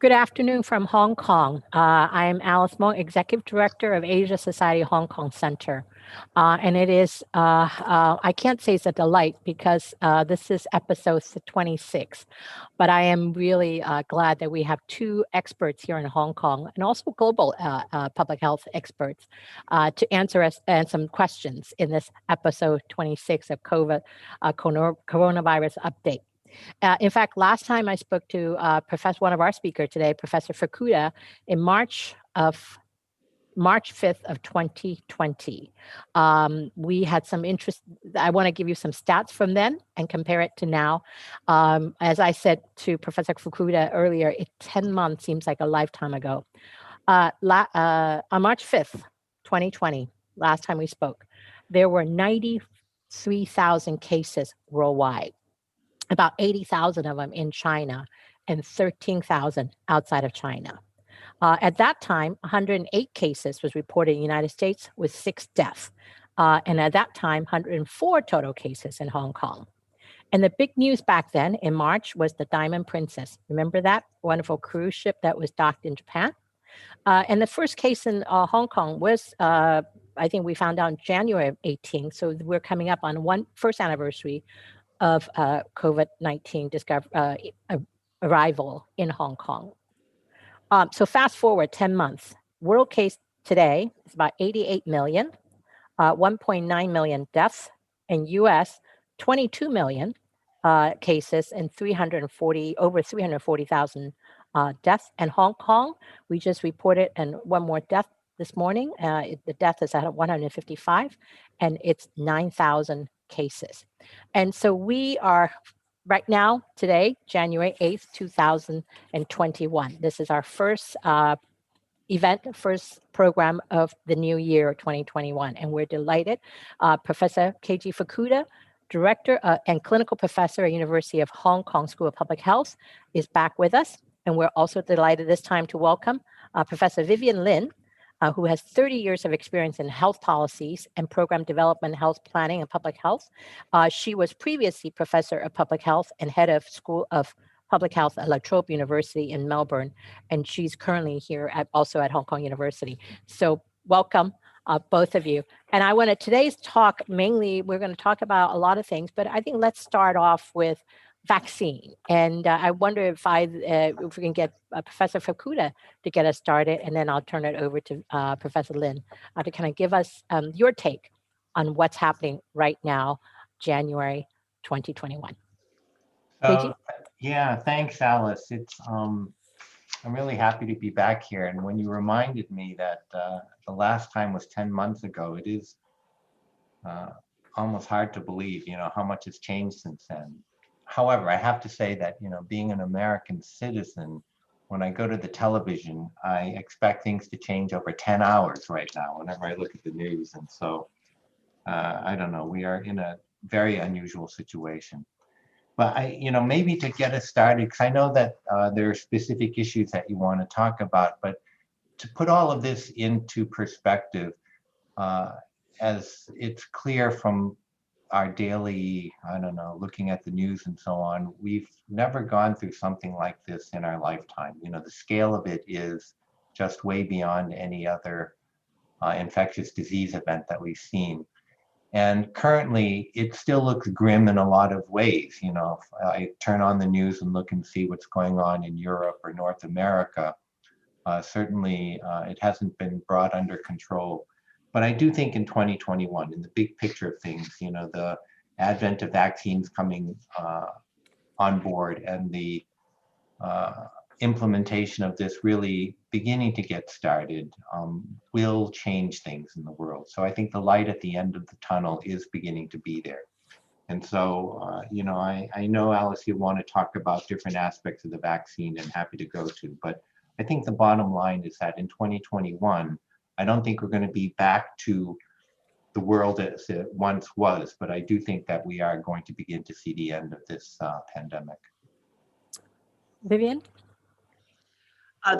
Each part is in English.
Good afternoon from Hong Kong. I am Alice Mong, Executive Director of Asia Society Hong Kong Center. And it is, I can't say it's a delight because this is episode 26, but I am really glad that we have two experts here in Hong Kong and also global public health experts to answer us and some questions in this episode 26 of coronavirus update. In fact, last time I spoke to one of our speakers today, Professor Fukuda, in March 5th of 2020. We had some interest. I want to give you some stats from then and compare it to now. As I said to Professor Fukuda earlier, 10 months seems like a lifetime ago. On March 5th, 2020, last time we spoke, there were 93,000 cases worldwide. About 80,000 of them in China and 13,000 outside of China. At that time, 108 cases was reported in the United States with 6 deaths. And at that time, 104 total cases in Hong Kong. And the big news back then in March was the Diamond Princess. Remember that wonderful cruise ship that was docked in Japan? And the first case in Hong Kong was, I think we found out in January of 18. So we're coming up on first anniversary of COVID-19 arrival in Hong Kong. So fast forward 10 months. World case today is about 88 million, 1.9 million deaths. In US, 22 million cases and over 340,000 deaths. And Hong Kong, we just reported one more death this morning. The death is at 155, and it's 9,000 cases. And so we are right now, today, January 8th, 2021. This is our first first program of the new year, 2021. And we're delighted. Professor Keiji Fukuda, Director and Clinical Professor at University of Hong Kong School of Public Health, is back with us. And we're also delighted this time to welcome Professor Vivian Lin, who has 30 years of experience in health policies and program development, health planning, and public health. She was previously Professor of Public Health and Head of School of Public Health at La Trobe University in Melbourne, and she's currently here also at Hong Kong University. So welcome, both of you. And I wanted today's talk, mainly, we're going to talk about a lot of things, but I think let's start off with vaccine. And I wonder if we can get Professor Fukuda to get us started, and then I'll turn it over to Professor Lin to kind of give us your take on what's happening right now, January 2021. Yeah, thanks, Alice. I'm really happy to be back here. And when you reminded me that the last time was 10 months ago, it is almost hard to believe, how much has changed since then. However, I have to say that, being an American citizen, when I go to the television, I expect things to change over 10 hours right now whenever I look at the news. And so, I don't know, we are in a very unusual situation. But maybe to get us started, because I know that there are specific issues that you want to talk about, but to put all of this into perspective, as it's clear from our daily, looking at the news and so on, we've never gone through something like this in our lifetime. The scale of it is just way beyond any other infectious disease event that we've seen. And currently, it still looks grim in a lot of ways. If I turn on the news and look and see what's going on in Europe or North America, certainly it hasn't been brought under control. But I do think in 2021, in the big picture of things, the advent of vaccines coming on board and the implementation of this really beginning to get started will change things in the world. So I think the light at the end of the tunnel is beginning to be there. And so, I know, Alice, you want to talk about different aspects of the vaccine, and happy to go to, but I think the bottom line is that in 2021, I don't think we're going to be back to the world as it once was, but I do think that we are going to begin to see the end of this pandemic. Vivian?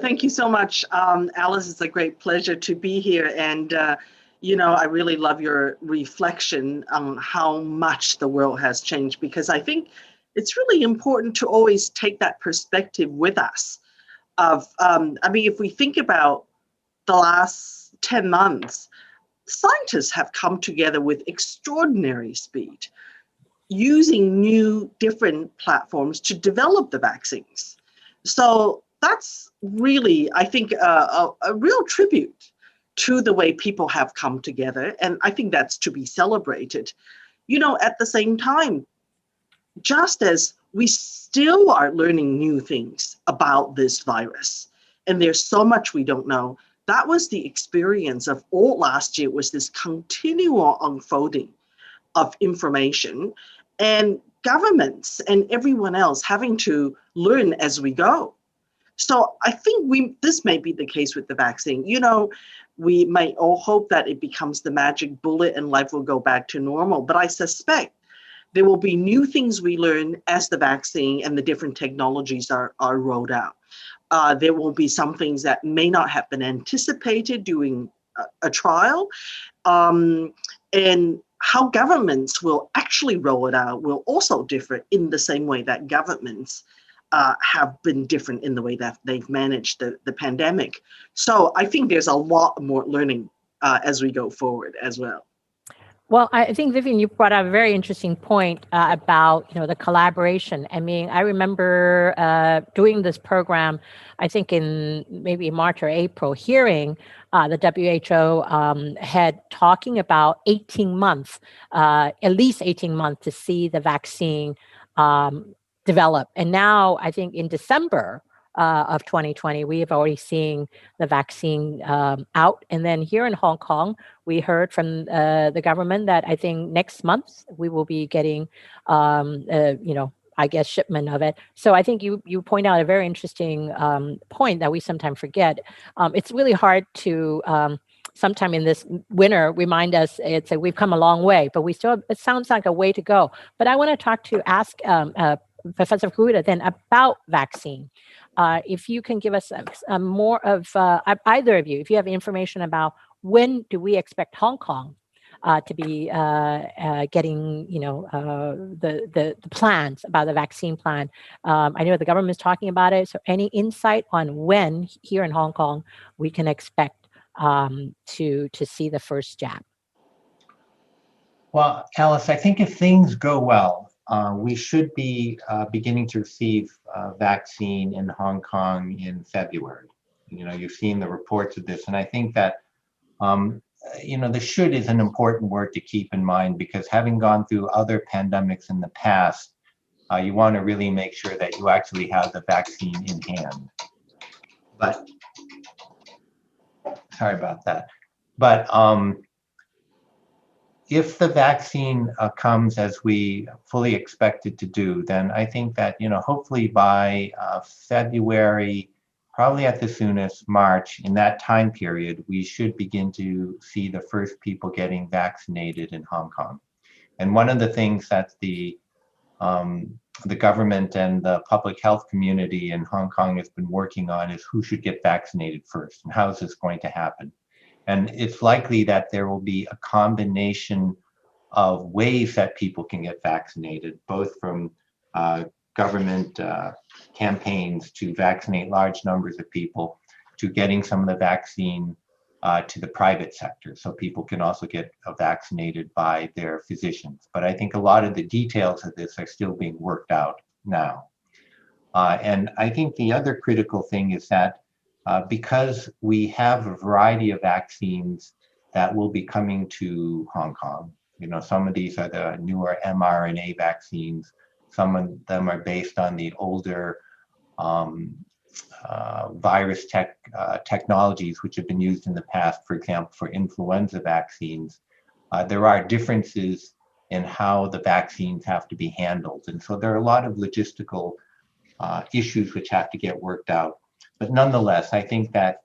Thank you so much, Alice. It's a great pleasure to be here. And, I really love your reflection on how much the world has changed, because I think it's really important to always take that perspective with us. if we think about the last 10 months, scientists have come together with extraordinary speed, using new different platforms to develop the vaccines. So that's really, I think, a real tribute to the way people have come together. And I think that's to be celebrated. At the same time, just as we still are learning new things about this virus, and there's so much we don't know, that was the experience of all last year, was this continual unfolding of information, and governments and everyone else having to learn as we go. So I think this may be the case with the vaccine. We may all hope that it becomes the magic bullet and life will go back to normal, but I suspect there will be new things we learn as the vaccine and the different technologies are rolled out. There will be some things that may not have been anticipated during a trial. And how governments will actually roll it out will also differ, in the same way that governments have been different in the way that they've managed the pandemic. So I think there's a lot more learning as we go forward as well. Well, I think, Vivian, you brought up a very interesting point about, the collaboration. I mean, I remember doing this program, I think in maybe March or April, hearing the WHO head talking about 18 months, at least 18 months to see the vaccine develop. And now I think in December of 2020, we have already seen the vaccine out. And then here in Hong Kong, we heard from the government that I think next month we will be getting, I guess, shipment of it. So I think you point out a very interesting point that we sometimes forget. It's really hard to sometime in this winter remind us we've come a long way, but it sounds like a way to go. But I want to ask Professor Fukuda then about vaccine. If you can give us more of either of you, if you have information about when do we expect Hong Kong to be getting, the plans about the vaccine plan. I know the government is talking about it. So any insight on when here in Hong Kong we can expect to see the first jab? Well, Alice, I think if things go well, we should be beginning to receive vaccine in Hong Kong in February. You've seen the reports of this, and I think that the should is an important word to keep in mind, because having gone through other pandemics in the past, you want to really make sure that you actually have the vaccine in hand. But sorry about that. But if the vaccine comes as we fully expect it to do, then I think that, hopefully by February, probably at the soonest March, in that time period, we should begin to see the first people getting vaccinated in Hong Kong. And one of the things that the government and the public health community in Hong Kong has been working on is who should get vaccinated first and how is this going to happen. And it's likely that there will be a combination of ways that people can get vaccinated, both from government campaigns to vaccinate large numbers of people, to getting some of the vaccine to the private sector, so people can also get vaccinated by their physicians. But I think a lot of the details of this are still being worked out now. And I think the other critical thing is that because we have a variety of vaccines that will be coming to Hong Kong, some of these are the newer mRNA vaccines, some of them are based on the older virus technologies which have been used in the past, for example, for influenza vaccines. There are differences in how the vaccines have to be handled. And so there are a lot of logistical issues which have to get worked out. But nonetheless, I think that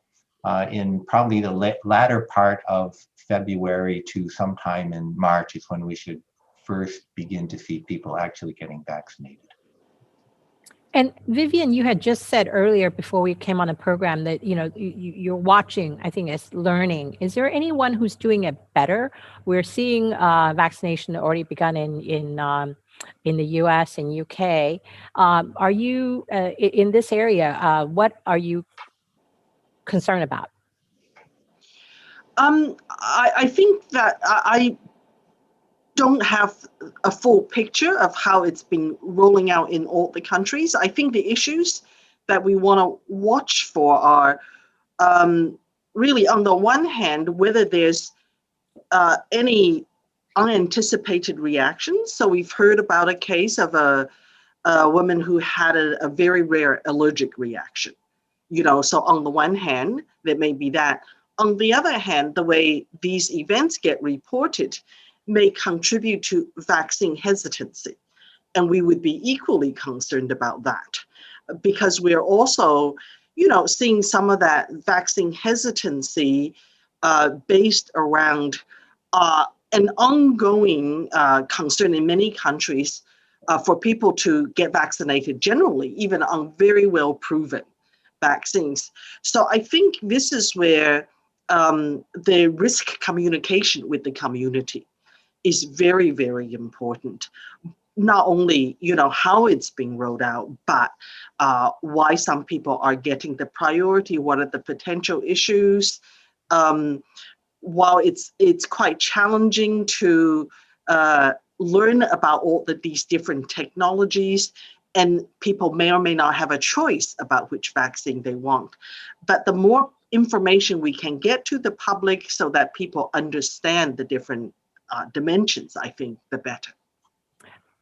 in probably the latter part of February to sometime in March is when we should first begin to see people actually getting vaccinated. And Vivian, you had just said earlier before we came on the program that you're watching, I think, as learning. Is there anyone who's doing it better? We're seeing vaccination already begun in in the US and UK. Are you, in this area, what are you concerned about? I think that I don't have a full picture of how it's been rolling out in all the countries. I think the issues that we want to watch for are really, on the one hand, whether there's any unanticipated reactions. So we've heard about a case of a woman who had a very rare allergic reaction. So on the one hand, there may be that. On the other hand, the way these events get reported may contribute to vaccine hesitancy. And we would be equally concerned about that because we're also, seeing some of that vaccine hesitancy based around an ongoing concern in many countries for people to get vaccinated generally, even on very well proven vaccines. So I think this is where the risk communication with the community is very, very important. Not only, how it's being rolled out, but why some people are getting the priority, what are the potential issues. While it's quite challenging to learn about all these different technologies, and people may or may not have a choice about which vaccine they want. But the more information we can get to the public so that people understand the different dimensions, I think the better.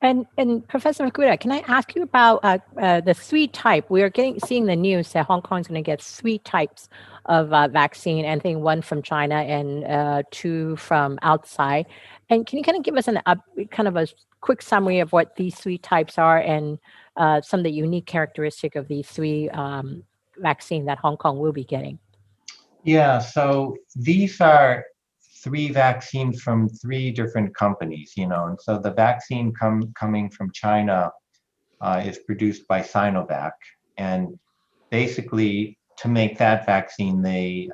And Professor Fukuda, can I ask you about the 3 type? We are seeing the news that Hong Kong is going to get 3 types of vaccine, and I think 1 from China and 2 from outside. And can you kind of give us kind of a quick summary of what these 3 types are and some of the unique characteristics of these 3 vaccine that Hong Kong will be getting? Yeah, so these are 3 vaccines from 3 different companies, and so the vaccine coming from China is produced by Sinovac, and basically to make that vaccine, they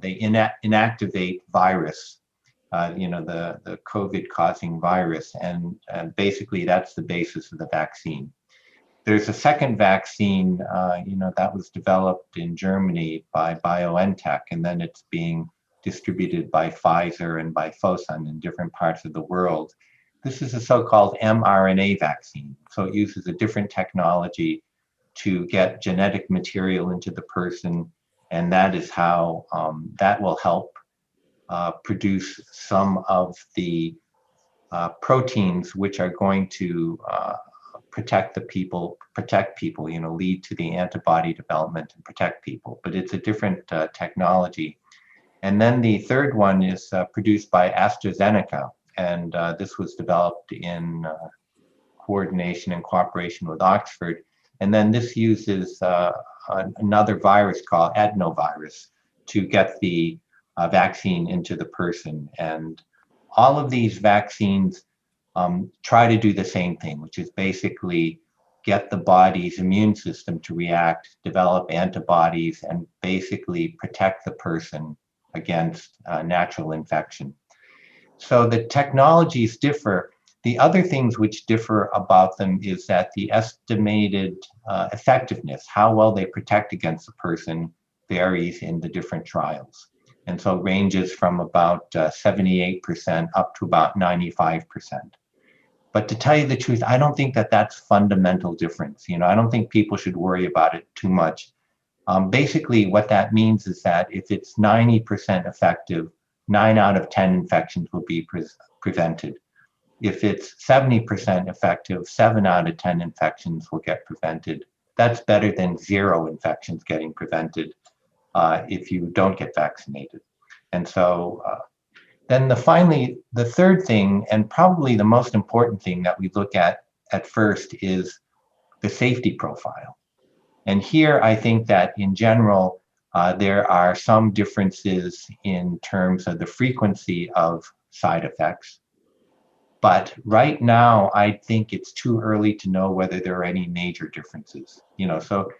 inactivate virus, the COVID-causing virus, and basically that's the basis of the vaccine. There's a second vaccine, that was developed in Germany by BioNTech, and then it's being distributed by Pfizer and by Fosun in different parts of the world. This is a so-called mRNA vaccine. So it uses a different technology to get genetic material into the person, and that is how that will help produce some of the proteins which are going to protect people, lead to the antibody development and protect people. But it's a different technology. And then the third one is produced by AstraZeneca, and this was developed in coordination and cooperation with Oxford. And then this uses another virus called adenovirus to get the vaccine into the person. And all of these vaccines try to do the same thing, which is basically get the body's immune system to react, develop antibodies, and basically protect the person against natural infection. So the technologies differ. The other things which differ about them is that the estimated effectiveness, how well they protect against the person, varies in the different trials. And so ranges from about 78% up to about 95%. But to tell you the truth, I don't think that that's fundamental difference. I don't think people should worry about it too much. Basically, what that means is that if it's 90% effective, 9 out of 10 infections will be prevented. If it's 70% effective, 7 out of 10 infections will get prevented. That's better than 0 infections getting prevented if you don't get vaccinated. And so then finally, the third thing, and probably the most important thing that we look at first, is the safety profile. And here I think that in general, there are some differences in terms of the frequency of side effects. But right now, I think it's too early to know whether there are any major differences. So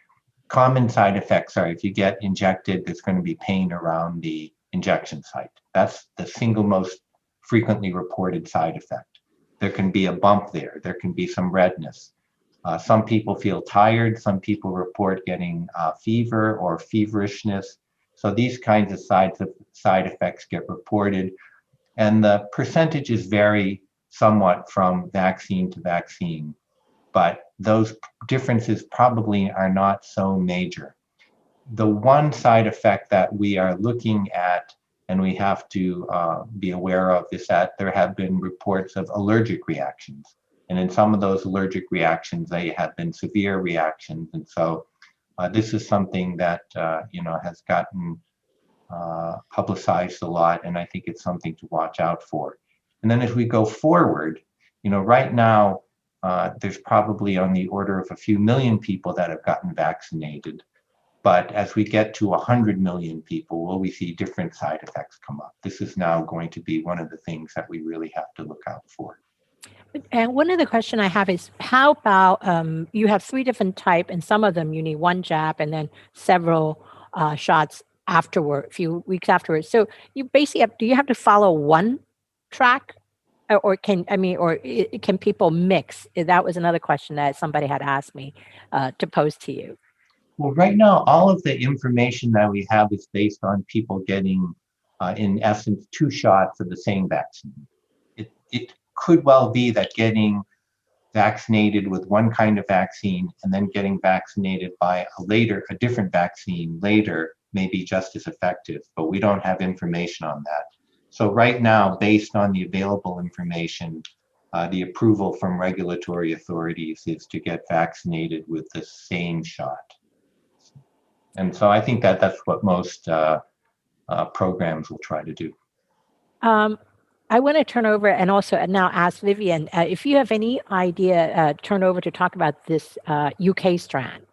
common side effects are if you get injected, there's going to be pain around the injection site. That's the single most frequently reported side effect. there can be a bump there. There can be some redness. Some people feel tired. Some people report getting fever or feverishness. So these kinds of side effects get reported. And the percentages vary somewhat from vaccine to vaccine, but those differences probably are not so major. The one side effect that we are looking at and we have to be aware of is that there have been reports of allergic reactions. And in some of those allergic reactions, they have been severe reactions. And so this is something that has gotten publicized a lot, and I think it's something to watch out for. And then as we go forward, right now, there's probably on the order of a few million people that have gotten vaccinated. But as we get to 100 million people, will we see different side effects come up? This is now going to be one of the things that we really have to look out for. And one other question I have is, how about you have 3 different types, and some of them you need one jab and then several shots afterward, a few weeks afterwards. So you basically do you have to follow one track, or can people mix? That was another question that somebody had asked me to pose to you. Well, right now, all of the information that we have is based on people getting, in essence, 2 shots of the same vaccine. It could well be that getting vaccinated with one kind of vaccine and then getting vaccinated by a different vaccine later may be just as effective, but we don't have information on that. So right now, based on the available information, the approval from regulatory authorities is to get vaccinated with the same shot. And so I think that that's what most programs will try to do. I want to turn over and also now ask Vivian, if you have any idea, turn over to talk about this UK strand.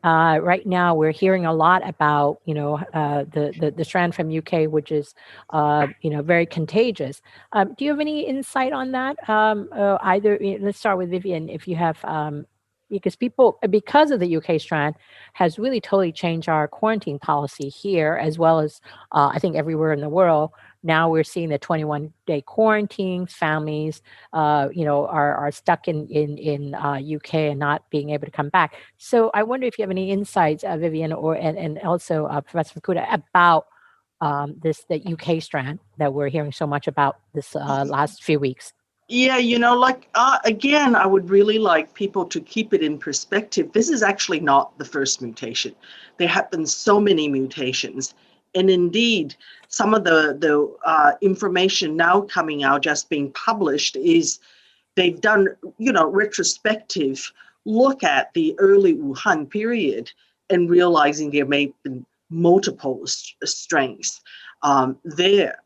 Right now, we're hearing a lot about, the strand from UK, which is, very contagious. Do you have any insight on that? Let's start with Vivian, if you have, because of the UK strand, has really totally changed our quarantine policy here, as well as I think everywhere in the world. Now we're seeing the 21-day quarantines. Families, are stuck in UK and not being able to come back. So I wonder if you have any insights, Vivian, and also Professor Fukuda, about the UK strand that we're hearing so much about this last few weeks. Yeah, again, I would really like people to keep it in perspective. This is actually not the first mutation. There have been so many mutations. And indeed, some of the information now coming out, just being published, is they've done, retrospective look at the early Wuhan period and realizing there may have been multiple strains there.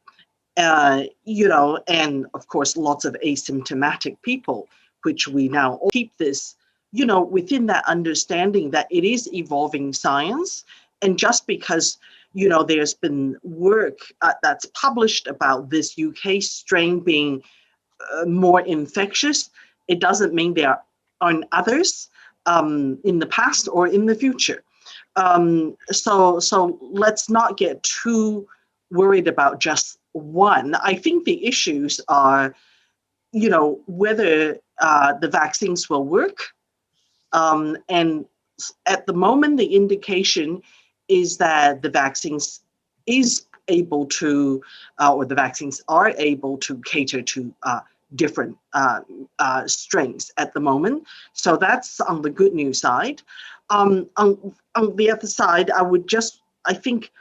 And of course, lots of asymptomatic people, which we now keep this, within that understanding that it is evolving science. And just because, there's been work that's published about this UK strain being more infectious, it doesn't mean there aren't others in the past or in the future. So let's not get too worried about just one. I think the issues are, whether the vaccines will work. And at the moment, the indication is that the vaccines is able to, or the vaccines are able to cater to different strains at the moment. So that's on the good news side. On the other side, I think,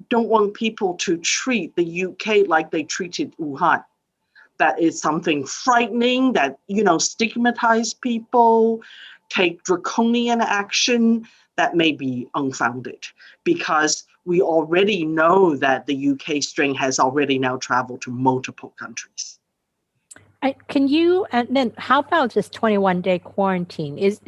don't want people to treat the UK like they treated Wuhan. That is something frightening, that, stigmatize people, take draconian action that may be unfounded, because we already know that the UK strain has already now traveled to multiple countries. Can you, and then how about this 21-day quarantine? This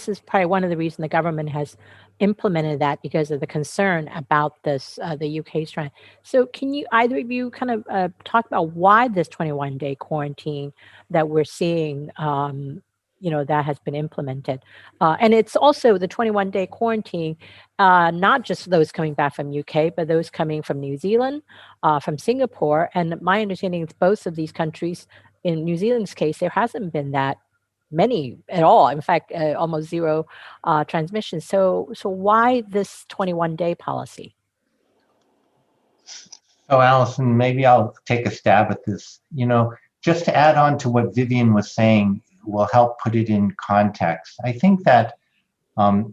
is probably one of the reasons the government has implemented that, because of the concern about this, the UK strand. So can you, either of you, kind of talk about why this 21-day quarantine that we're seeing, that has been implemented? And it's also the 21-day quarantine, not just those coming back from UK, but those coming from New Zealand, from Singapore. And my understanding is both of these countries, in New Zealand's case, there hasn't been that many at all. In fact, almost zero transmission. So why this 21-day policy? So Allison, maybe I'll take a stab at this. Just to add on to what Vivian was saying will help put it in context. I think that,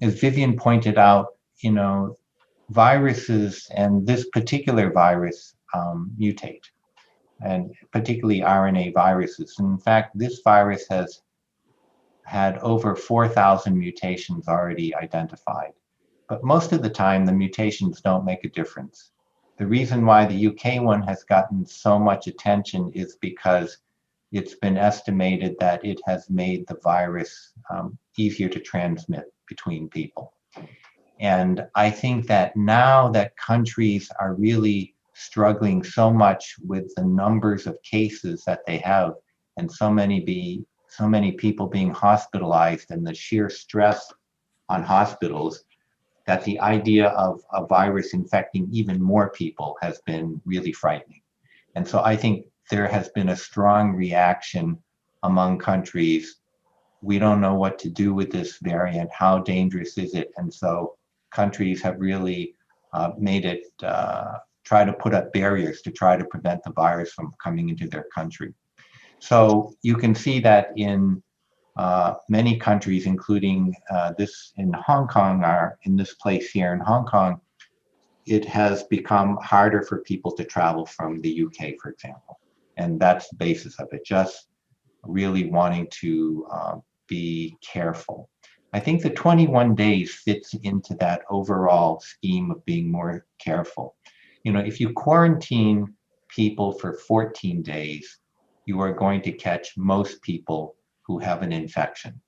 as Vivian pointed out, viruses and this particular virus mutate, and particularly RNA viruses. In fact, this virus has had over 4,000 mutations already identified. But most of the time, the mutations don't make a difference. The reason why the UK one has gotten so much attention is because it's been estimated that it has made the virus easier to transmit between people. And I think that now that countries are really struggling so much with the numbers of cases that they have, and so many people being hospitalized, and the sheer stress on hospitals, that the idea of a virus infecting even more people has been really frightening. And so I think there has been a strong reaction among countries. We don't know what to do with this variant. How dangerous is it? And so countries have really made it, try to put up barriers to try to prevent the virus from coming into their country. So you can see that in many countries, including this in Hong Kong, in this place here in Hong Kong, it has become harder for people to travel from the UK, for example. And that's the basis of it, just really wanting to be careful. I think the 21 days fits into that overall scheme of being more careful. If you quarantine people for 14 days, you are going to catch most people who have an infection.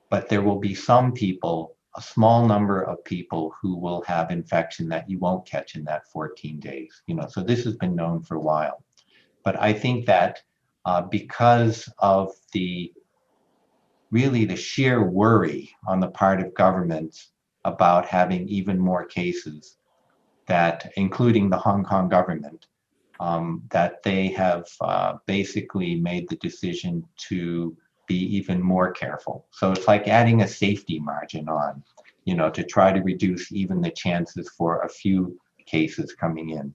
But there will be some people, a small number of people, who will have infection that you won't catch in that 14 days. So this has been known for a while. But I think that because of the sheer worry on the part of governments about having even more cases, that including the Hong Kong government, that they have basically made the decision to be even more careful. So it's like adding a safety margin on, to try to reduce even the chances for a few cases coming in.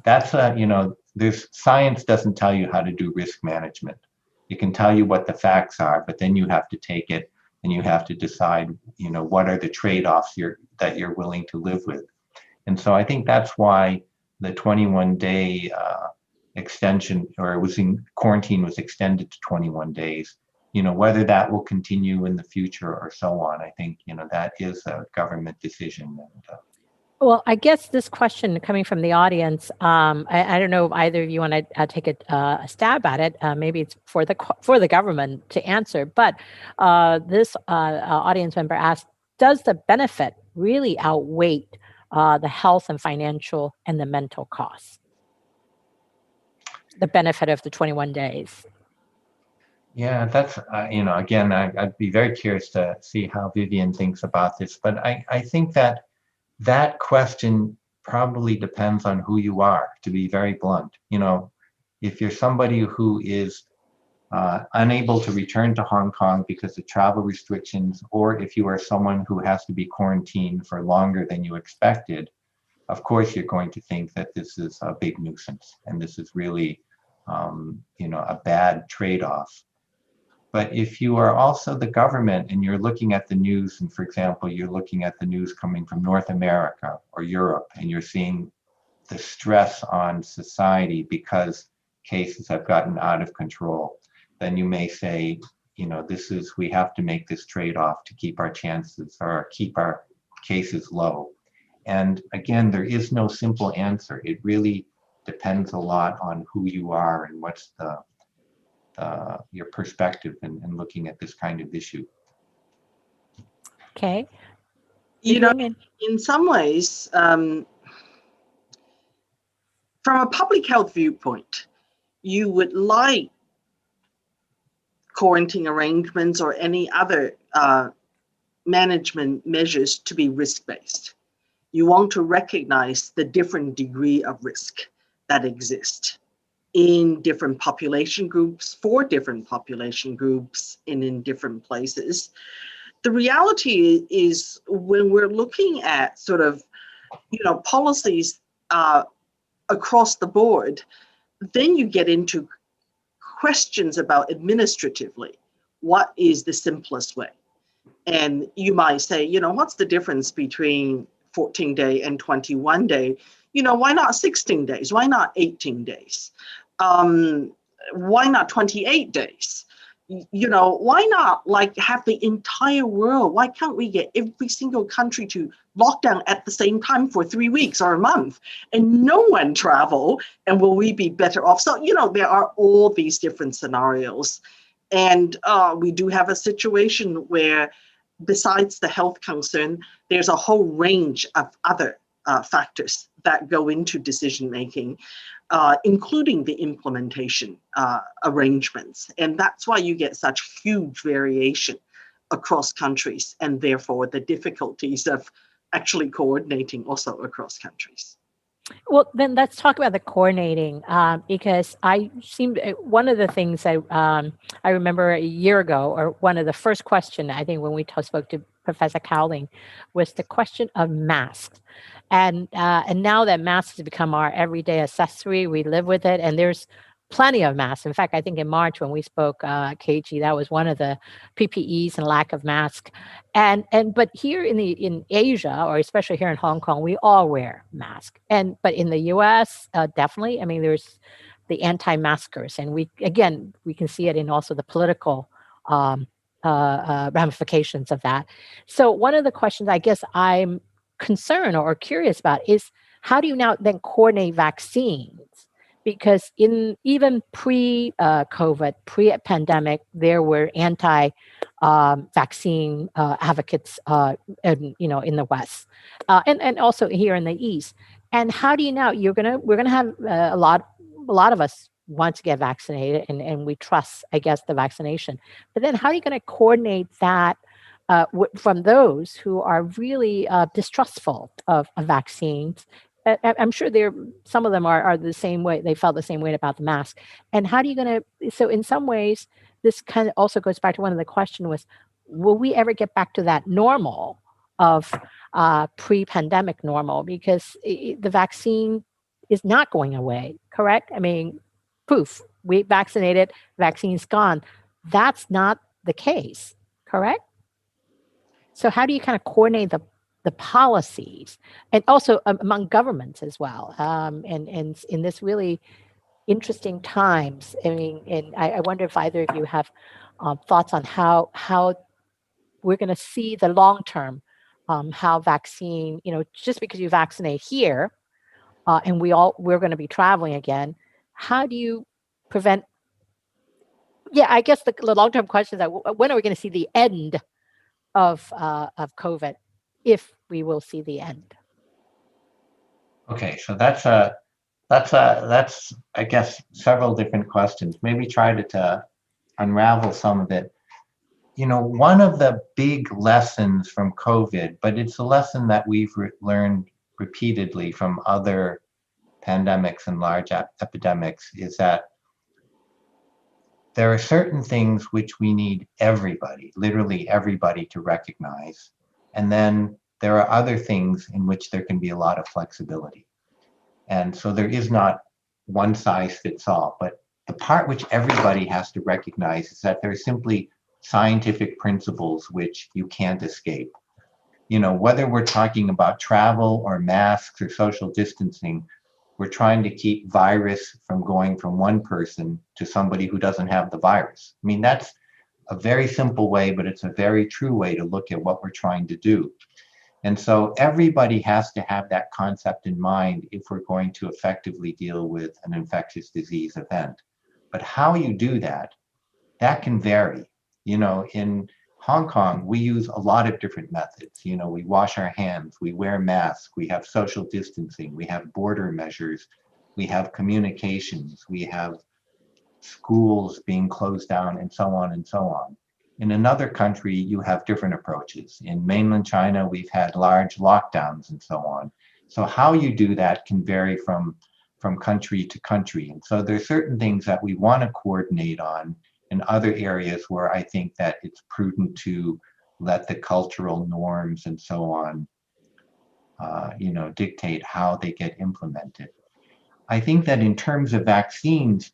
That's science doesn't tell you how to do risk management. It can tell you what the facts are, but then you have to take it and you have to decide, what are the trade-offs that you're willing to live with. And so I think that's why the 21-day extension, or quarantine was extended to 21 days. Whether that will continue in the future or so on, I think, that is a government decision. Well, I guess this question coming from the audience, I don't know if either of you want to take a stab at it. Maybe it's for the government to answer, but this audience member asked, does the benefit really outweigh the health and financial and the mental costs? The benefit of the 21 days. Yeah, that's, again, I'd be very curious to see how Vivian thinks about this, but I think that question probably depends on who you are, to be very blunt. If you're somebody who is unable to return to Hong Kong because of travel restrictions, or if you are someone who has to be quarantined for longer than you expected, of course you're going to think that this is a big nuisance and this is really a bad trade-off. But if you are also the government and you're looking at the news, and for example, you're looking at the news coming from North America or Europe, and you're seeing the stress on society because cases have gotten out of control, then you may say, we have to make this trade-off to keep our chances or keep our cases low. And again, there is no simple answer. It really depends a lot on who you are and what's your perspective in looking at this kind of issue. Okay. In some ways, from a public health viewpoint, you would like quarantine arrangements or any other management measures to be risk-based. You want to recognize the different degree of risk that exist. in different population groups, for different population groups, and in different places. The reality is when we're looking at sort of, policies across the board, then you get into questions about administratively, what is the simplest way? And you might say, what's the difference between 14-day and 21-day? Why not 16 days? Why not 18 days? Why not 28 days? Why not have the entire world? Why can't we get every single country to lock down at the same time for 3 weeks or a month and no one travel? And will we be better off? So, there are all these different scenarios. And we do have a situation where besides the health concern, there's a whole range of other factors that go into decision-making, including the implementation arrangements. And that's why you get such huge variation across countries, and therefore the difficulties of actually coordinating also across countries. Well, then let's talk about the coordinating, because one of the things I remember a year ago, or one of the first questions, I think when we spoke to Professor Cowling, was the question of masks. And now that masks have become our everyday accessory, we live with it, and there's plenty of masks. In fact, I think in March when we spoke, Keiji, that was one of the PPEs and lack of masks. But here in Asia, or especially here in Hong Kong, we all wear masks. But in the U.S., definitely, I mean, there's the anti-maskers, and we can see it in also the political ramifications of that. So one of the questions I guess I'm concerned or curious about is how do you now then coordinate vaccines? Because even pre-COVID, pre-pandemic, there were anti-vaccine advocates, in the West, and also here in the East. And how do you now? We're gonna have a lot of us want to get vaccinated, and we trust, I guess, the vaccination. But then, how are you going to coordinate that from those who are really distrustful of vaccines? I'm sure some of them are the same way. They felt the same way about the mask. And how are you going to? So in some ways, this kind of also goes back to one of the questions was, will we ever get back to that normal of pre-pandemic normal? Because the vaccine is not going away, correct? I mean, poof, we vaccinated, vaccine's gone. That's not the case, correct? So how do you kind of coordinate the policies, and also among governments as well, and in this really interesting times? I mean, and I wonder if either of you have thoughts on how we're going to see the long term, how vaccine, just because you vaccinate here, and we're going to be traveling again, how do you prevent? Yeah, I guess the long term question is that when are we going to see the end of COVID, if we will see the end? Okay, so that's I guess several different questions. Maybe try to unravel some of it. One of the big lessons from COVID, but it's a lesson that we've learned repeatedly from other pandemics and large epidemics, is that there are certain things which we need everybody, literally everybody, to recognize. And then there are other things in which there can be a lot of flexibility. And so there is not one size fits all, but the part which everybody has to recognize is that there are simply scientific principles which you can't escape. Whether we're talking about travel or masks or social distancing, we're trying to keep virus from going from one person to somebody who doesn't have the virus. I mean, that's a very simple way, but it's a very true way to look at what we're trying to do. And so everybody has to have that concept in mind if we're going to effectively deal with an infectious disease event. But how you do that can vary. In Hong Kong, we use a lot of different methods. We wash our hands, we wear masks, we have social distancing, we have border measures, we have communications, we have schools being closed down, and so on and so on. In another country, you have different approaches. In mainland China, we've had large lockdowns and so on. So how you do that can vary from from country to country. And so there's certain things that we want to coordinate on, and other areas where I think that it's prudent to let the cultural norms and so on, dictate how they get implemented. I think that in terms of vaccines,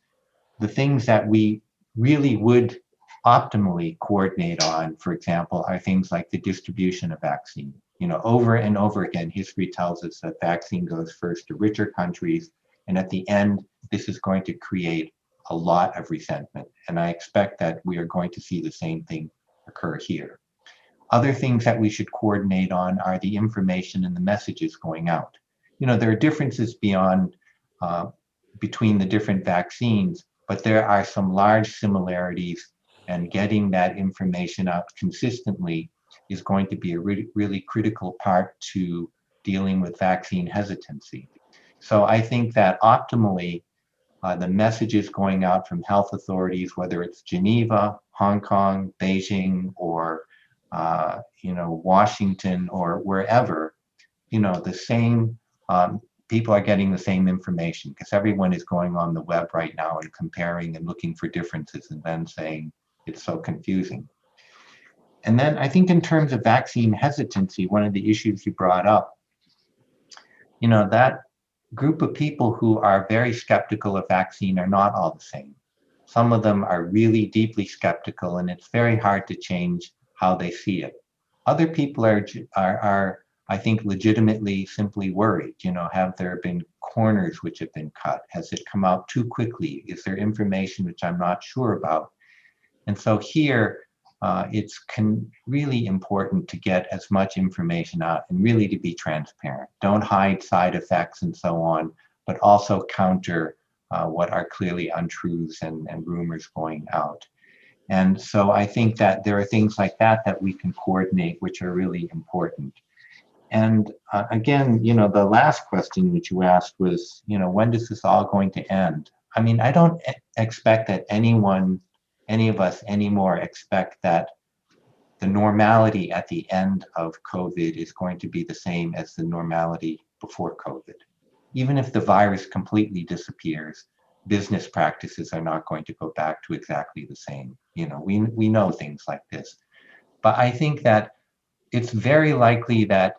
the things that we really would optimally coordinate on, for example, are things like the distribution of vaccine. Over and over again, history tells us that vaccine goes first to richer countries, and at the end, this is going to create a lot of resentment. And I expect that we are going to see the same thing occur here. Other things that we should coordinate on are the information and the messages going out. There are differences between the different vaccines, but there are some large similarities, and getting that information out consistently is going to be a really critical part to dealing with vaccine hesitancy. So I think that optimally, the messages going out from health authorities, whether it's Geneva, Hong Kong, Beijing, or Washington, or wherever, the same people are getting the same information, because everyone is going on the web right now and comparing and looking for differences and then saying it's so confusing. And then I think in terms of vaccine hesitancy, one of the issues you brought up, that group of people who are very skeptical of vaccine are not all the same. Some of them are really deeply skeptical, and it's very hard to change how they see it. Other people are I think, legitimately simply worried. Have there been corners which have been cut? Has it come out too quickly? Is there information which I'm not sure about? And so here, it's really important to get as much information out and really to be transparent. Don't hide side effects and so on, but also counter what are clearly untruths and rumors going out. And so I think that there are things like that we can coordinate, which are really important. And again, the last question which you asked was, when is this all going to end? I mean, I don't expect that any of us anymore expect that the normality at the end of COVID is going to be the same as the normality before COVID. Even if the virus completely disappears, business practices are not going to go back to exactly the same. We know things like this. But I think that it's very likely that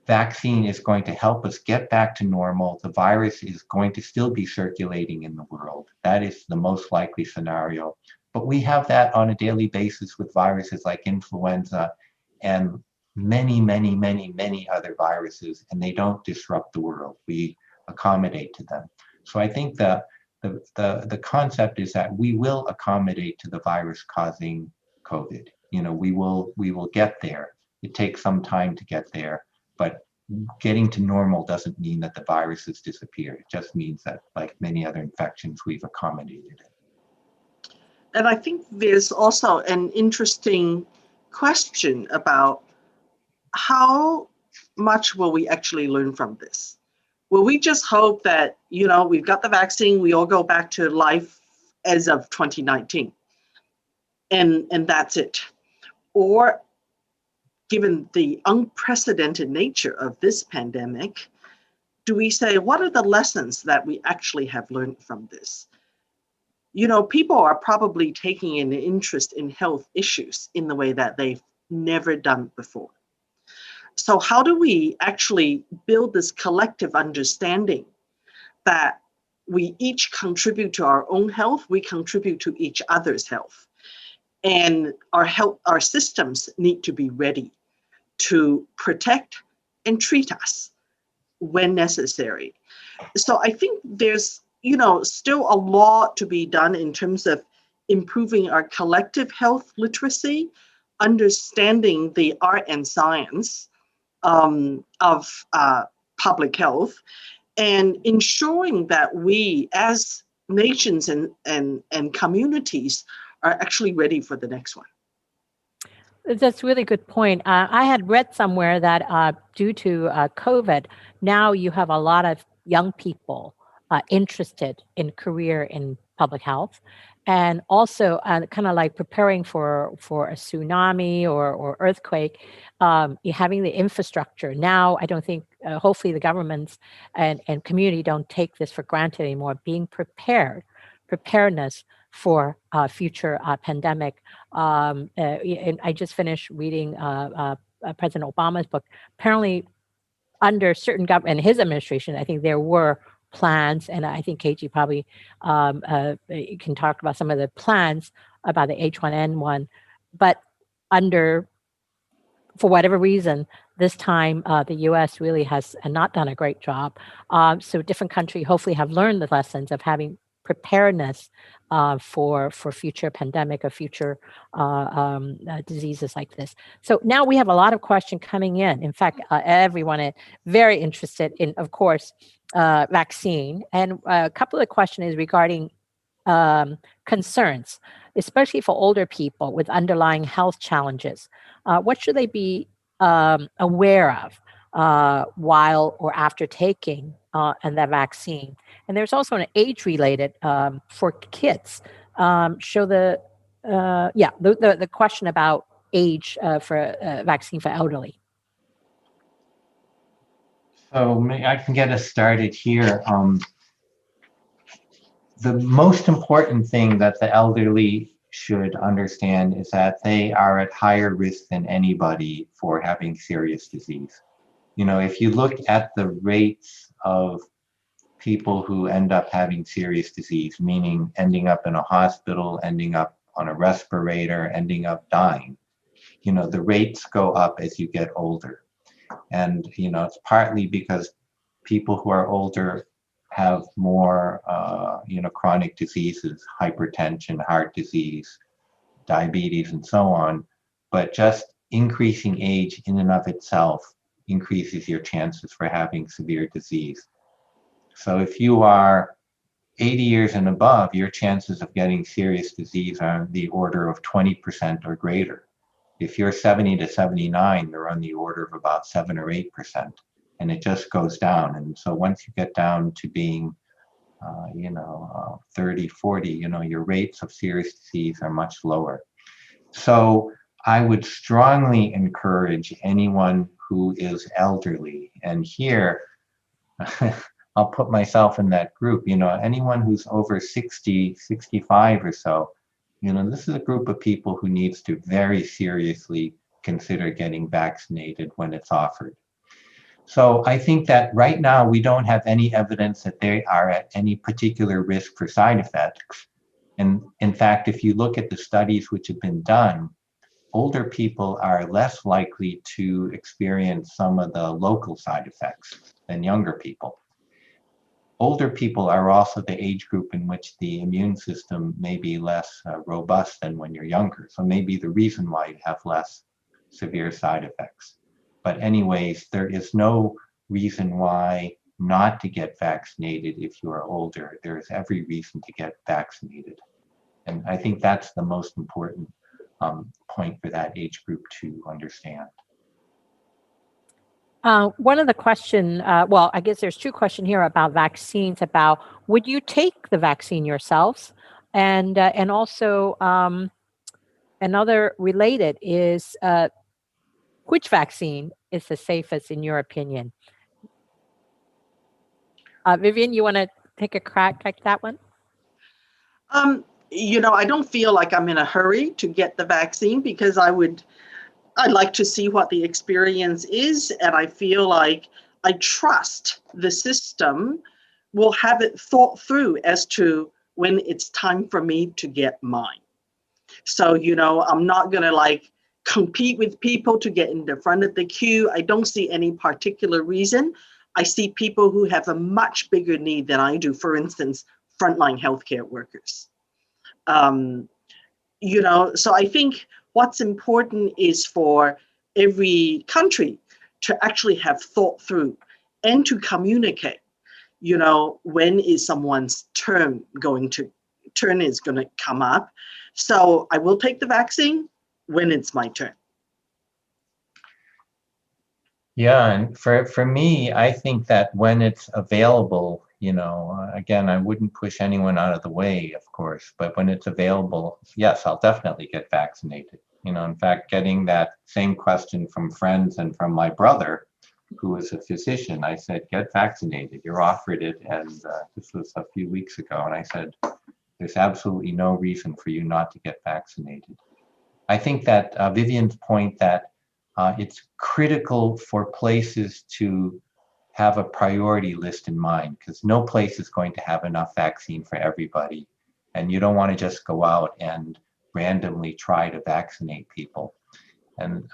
vaccine is going to help us get back to normal. The virus is going to still be circulating in the world. That is the most likely scenario. But we have that on a daily basis with viruses like influenza and many, many, many, many other viruses, and they don't disrupt the world. We accommodate to them. So I think the concept is that we will accommodate to the virus causing COVID. We will get there. It takes some time to get there. But getting to normal doesn't mean that the virus has disappeared. It just means that, like many other infections, we've accommodated it. And I think there's also an interesting question about how much will we actually learn from this? Will we just hope that, we've got the vaccine, we all go back to life as of 2019, and that's it? Or, given the unprecedented nature of this pandemic, do we say, what are the lessons that we actually have learned from this? People are probably taking an interest in health issues in the way that they've never done before. So how do we actually build this collective understanding that we each contribute to our own health, we contribute to each other's health, and our systems need to be ready to protect and treat us when necessary. So I think there's, still a lot to be done in terms of improving our collective health literacy, understanding the art and science of public health, and ensuring that we as nations and communities are actually ready for the next one. That's a really good point. I had read somewhere that due to COVID, now you have a lot of young people interested in career in public health. and also kind of like preparing for a tsunami or earthquake, having the infrastructure. Now, I don't think, hopefully the governments and community don't take this for granted anymore, being preparedness for future pandemic. And I just finished reading President Obama's book. Apparently, under certain government and his administration, I think there were plans, and I think Keiji probably can talk about some of the plans about the H1N1, but for whatever reason, this time the U.S. really has not done a great job. So different countries hopefully have learned the lessons of having preparedness for future pandemic or future diseases like this. So now we have a lot of questions coming in. In fact, everyone is very interested in, of course, vaccine. And a couple of questions is regarding concerns, especially for older people with underlying health challenges. What should they be aware of while or after taking and the vaccine? And there's also an age-related for kids. Show the question about age for vaccine for elderly. So I can get us started here. The most important thing that the elderly should understand is that they are at higher risk than anybody for having serious disease. You know, if you look at the rates of people who end up having serious disease, meaning ending up in a hospital, ending up on a respirator, ending up dying, you know, the rates go up as you get older. And, you know, it's partly because people who are older have more, chronic diseases, hypertension, heart disease, diabetes, and so on. But just increasing age in and of itself increases your chances for having severe disease. So if you are 80 years and above, your chances of getting serious disease are the order of 20% or greater. If you're 70 to 79, they're on the order of about 7 or 8%. And it just goes down. And so once you get down to being 30, 40, your rates of serious disease are much lower. So I would strongly encourage anyone who is elderly, and here I'll put myself in that group, anyone who's over 60, 65 or so, this is a group of people who needs to very seriously consider getting vaccinated when it's offered. So I think that right now we don't have any evidence that they are at any particular risk for side effects. And in fact, if you look at the studies which have been done, older people are less likely to experience some of the local side effects than younger people. Older people are also the age group in which the immune system may be less robust than when you're younger. So maybe the reason why you have less severe side effects. But anyways, there is no reason why not to get vaccinated if you are older. There is every reason to get vaccinated. And I think that's the most important point for that age group to understand. One of the question, I guess there's two questions here about vaccines, about would you take the vaccine yourselves? And also another related is which vaccine is the safest in your opinion? Vivian, you want to take a crack at that one? I don't feel like I'm in a hurry to get the vaccine because I'd like to see what the experience is, and I feel like I trust the system will have it thought through as to when it's time for me to get mine. So, I'm not going to compete with people to get in the front of the queue. I don't see any particular reason. I see people who have a much bigger need than I do, for instance, frontline healthcare workers. So I think what's important is for every country to actually have thought through and to communicate, when is someone's turn is going to come up. So I will take the vaccine when it's my turn. Yeah, and for me, I think that when it's available, Again, I wouldn't push anyone out of the way, of course, but when it's available, yes, I'll definitely get vaccinated. In fact, getting that same question from friends and from my brother, who is a physician, I said, get vaccinated. You're offered it. And this was a few weeks ago. And I said, there's absolutely no reason for you not to get vaccinated. I think that Vivian's point that it's critical for places to have a priority list in mind, because no place is going to have enough vaccine for everybody. And you don't want to just go out and randomly try to vaccinate people. And,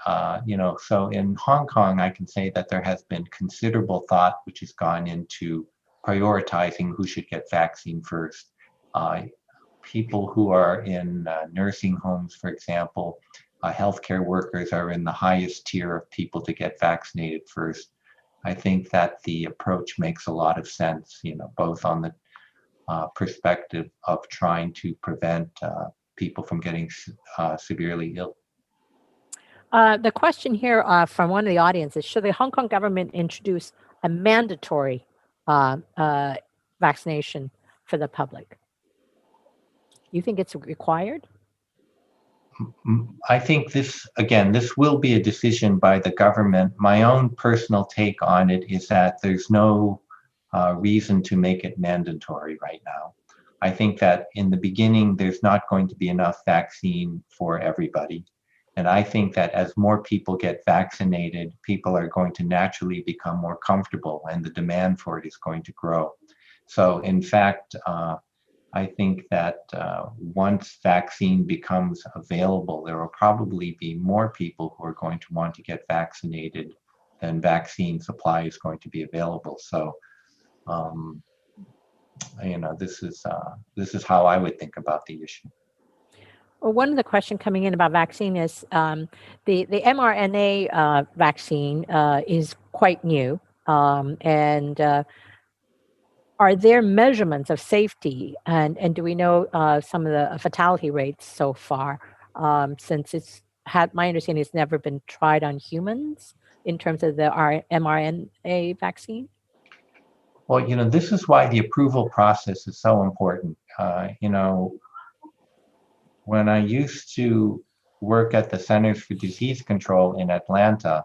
so in Hong Kong, I can say that there has been considerable thought which has gone into prioritizing who should get vaccine first. People who are in nursing homes, for example, healthcare workers are in the highest tier of people to get vaccinated first. I think that the approach makes a lot of sense, both on the perspective of trying to prevent people from getting severely ill. The question here from one of the audience is, should the Hong Kong government introduce a mandatory vaccination for the public? You think it's required? I think this will be a decision by the government. My own personal take on it is that there's no reason to make it mandatory right now. I think that in the beginning, there's not going to be enough vaccine for everybody. And I think that as more people get vaccinated, people are going to naturally become more comfortable and the demand for it is going to grow. So in fact, I think that once vaccine becomes available, there will probably be more people who are going to want to get vaccinated than vaccine supply is going to be available. So, this is how I would think about the issue. Well, one of the questions coming in about vaccine is the mRNA vaccine is quite new, and are there measurements of safety, and do we know some of the fatality rates so far? Since my understanding, it's never been tried on humans in terms of the mRNA vaccine. Well, this is why the approval process is so important. When I used to work at the Centers for Disease Control in Atlanta,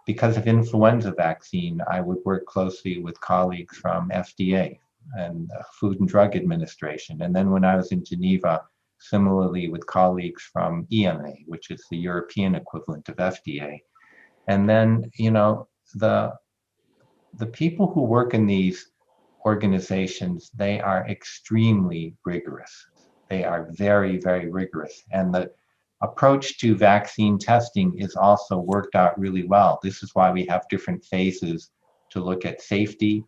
because of influenza vaccine, I would work closely with colleagues from FDA and Food and Drug Administration. And then when I was in Geneva, similarly with colleagues from EMA, which is the European equivalent of FDA. And then, the people who work in these organizations, they are extremely rigorous. They are very, very rigorous. And the approach to vaccine testing is also worked out really well. This is why we have different phases to look at safety,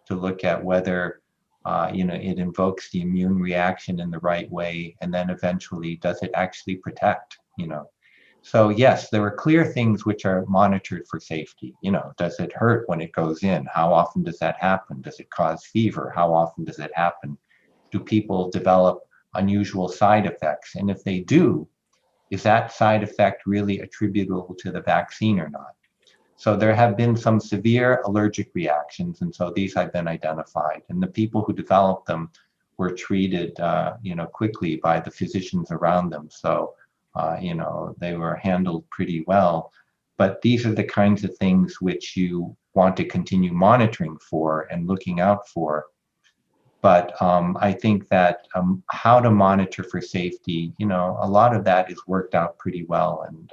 to look at whether it invokes the immune reaction in the right way, and then eventually does it actually protect, So yes, there are clear things which are monitored for safety. Does it hurt when it goes in? How often does that happen? Does it cause fever? How often does it happen? Do people develop unusual side effects? And if they do, is that side effect really attributable to the vaccine or not? So there have been some severe allergic reactions, and so these have been identified. And the people who developed them were treated, quickly by the physicians around them. So, they were handled pretty well. But these are the kinds of things which you want to continue monitoring for and looking out for. But I think that how to monitor for safety, a lot of that is worked out pretty well. And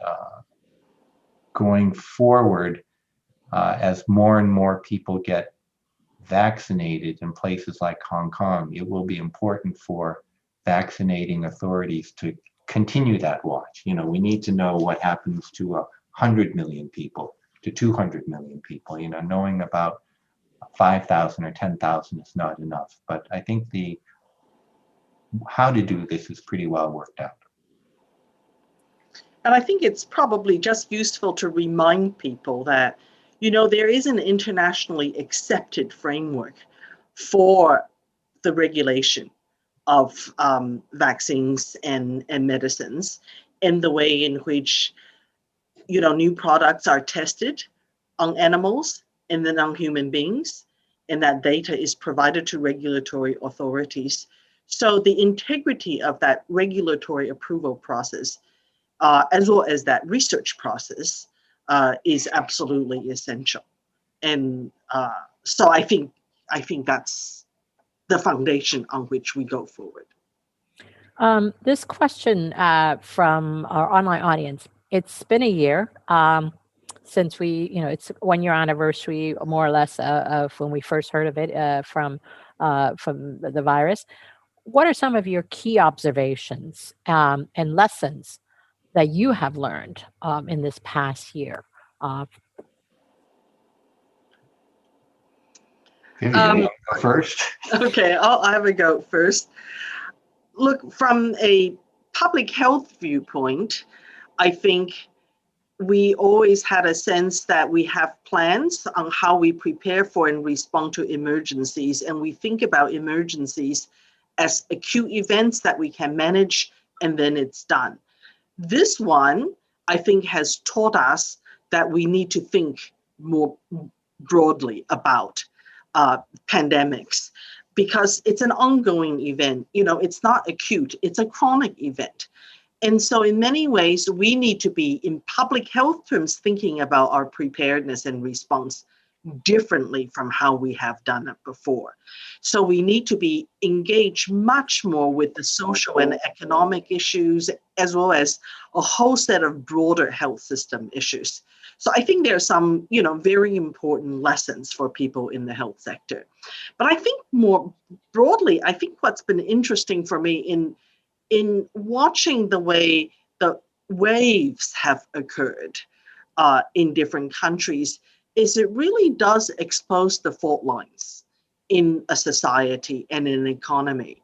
going forward, as more and more people get vaccinated in places like Hong Kong, it will be important for vaccinating authorities to continue that watch. We need to know what happens to 100 million people, to 200 million people. Knowing about 5,000 or 10,000 is not enough. But I think how to do this is pretty well worked out. And I think it's probably just useful to remind people that, there is an internationally accepted framework for the regulation of vaccines and medicines, in the way in which, new products are tested on animals and then on human beings. and that data is provided to regulatory authorities. So the integrity of that regulatory approval process, as well as that research process, is absolutely essential. And so I think that's the foundation on which we go forward. This question from our online audience. It's been a year since it's 1 year anniversary, more or less, of when we first heard of it from the virus. What are some of your key observations and lessons that you have learned in this past year? Vivian, you go first. Okay, I'll have a go first. Look, from a public health viewpoint, I think we always had a sense that we have plans on how we prepare for and respond to emergencies. And we think about emergencies as acute events that we can manage, and then it's done. This one, I think, has taught us that we need to think more broadly about pandemics, because it's an ongoing event. It's not acute, it's a chronic event. And so in many ways, we need to be, in public health terms, thinking about our preparedness and response differently from how we have done it before. So we need to be engaged much more with the social and economic issues, as well as a whole set of broader health system issues. So I think there are some, very important lessons for people in the health sector. But I think more broadly, I think what's been interesting for me in watching the way the waves have occurred in different countries is it really does expose the fault lines in a society and an economy.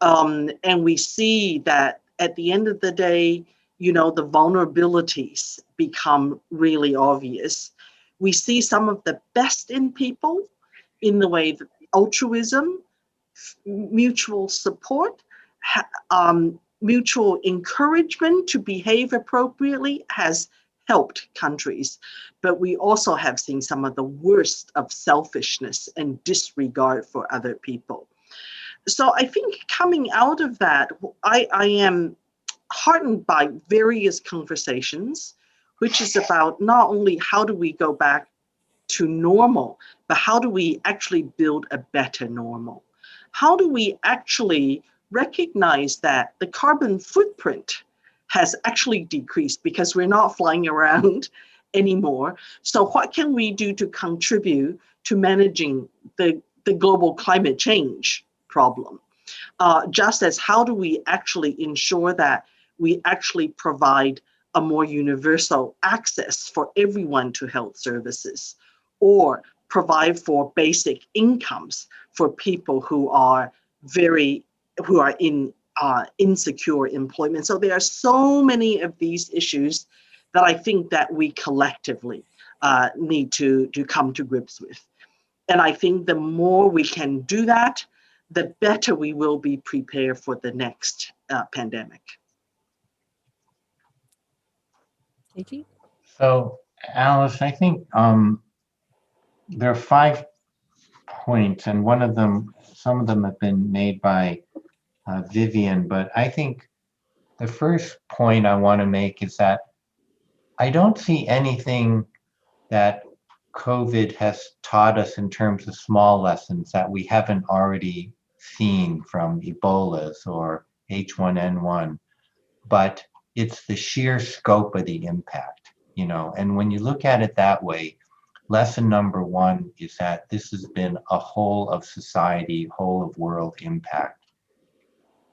And we see that at the end of the day, the vulnerabilities become really obvious. We see some of the best in people in the way that altruism, mutual support, mutual encouragement to behave appropriately has helped countries. But we also have seen some of the worst of selfishness and disregard for other people. So I think coming out of that, I am heartened by various conversations, which is about not only how do we go back to normal, but how do we actually build a better normal? How do we actually recognize that the carbon footprint has actually decreased because we're not flying around anymore? So what can we do to contribute to managing the global climate change problem? Just as how do we actually ensure that we actually provide a more universal access for everyone to health services, or provide for basic incomes for people who are in insecure employment. So there are so many of these issues that I think that we collectively need to come to grips with. And I think the more we can do that, the better we will be prepared for the next pandemic. Keiji? So, Alice, I think there are 5 points, and some of them have been made by Vivian, but I think the first point I want to make is that I don't see anything that COVID has taught us in terms of small lessons that we haven't already seen from Ebola's or H1N1, but it's the sheer scope of the impact, and when you look at it that way, lesson number 1 is that this has been a whole of society, whole of world impact.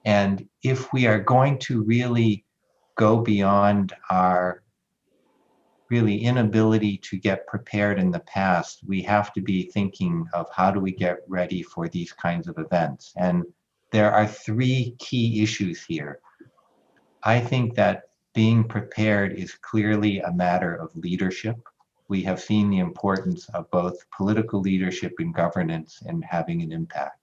And if we are going to really go beyond our really inability to get prepared in the past, we have to be thinking of how do we get ready for these kinds of events. And there are 3 key issues here. I think that being prepared is clearly a matter of leadership. We have seen the importance of both political leadership and governance in having an impact.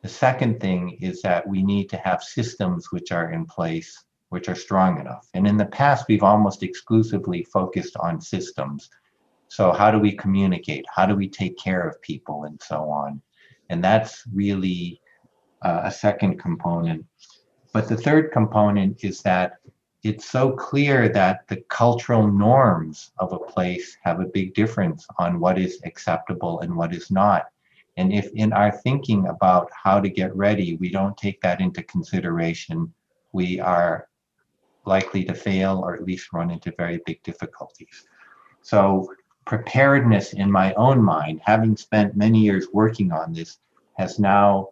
The second thing is that we need to have systems which are in place, which are strong enough. And in the past, we've almost exclusively focused on systems. So how do we communicate? How do we take care of people and so on? And that's really a second component. But the third component is that it's so clear that the cultural norms of a place have a big difference on what is acceptable and what is not. And if in our thinking about how to get ready, we don't take that into consideration, we are likely to fail or at least run into very big difficulties. So preparedness in my own mind, having spent many years working on this, has now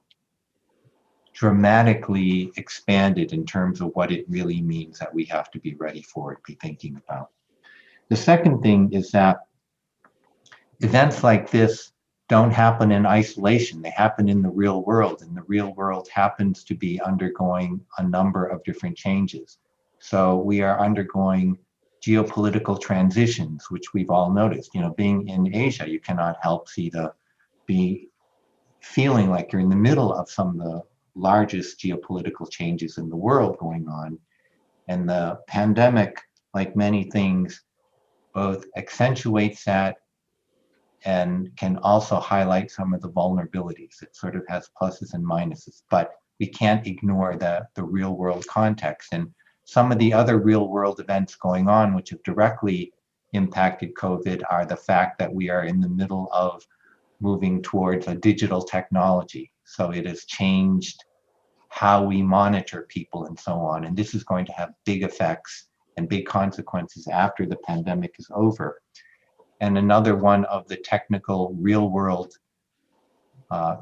dramatically expanded in terms of what it really means that we have to be ready for it, be thinking about. The second thing is that events like this don't happen in isolation. They happen in the real world, and the real world happens to be undergoing a number of different changes. So we are undergoing geopolitical transitions, which we've all noticed. You know, being in Asia, you cannot help be feeling like you're in the middle of some of the largest geopolitical changes in the world going on. And the pandemic, like many things, both accentuates that and can also highlight some of the vulnerabilities. It sort of has pluses and minuses, but we can't ignore the real world context. And some of the other real world events going on, which have directly impacted COVID, are the fact that we are in the middle of moving towards a digital technology. So it has changed how we monitor people and so on. And this is going to have big effects and big consequences after the pandemic is over. And another one of the technical real world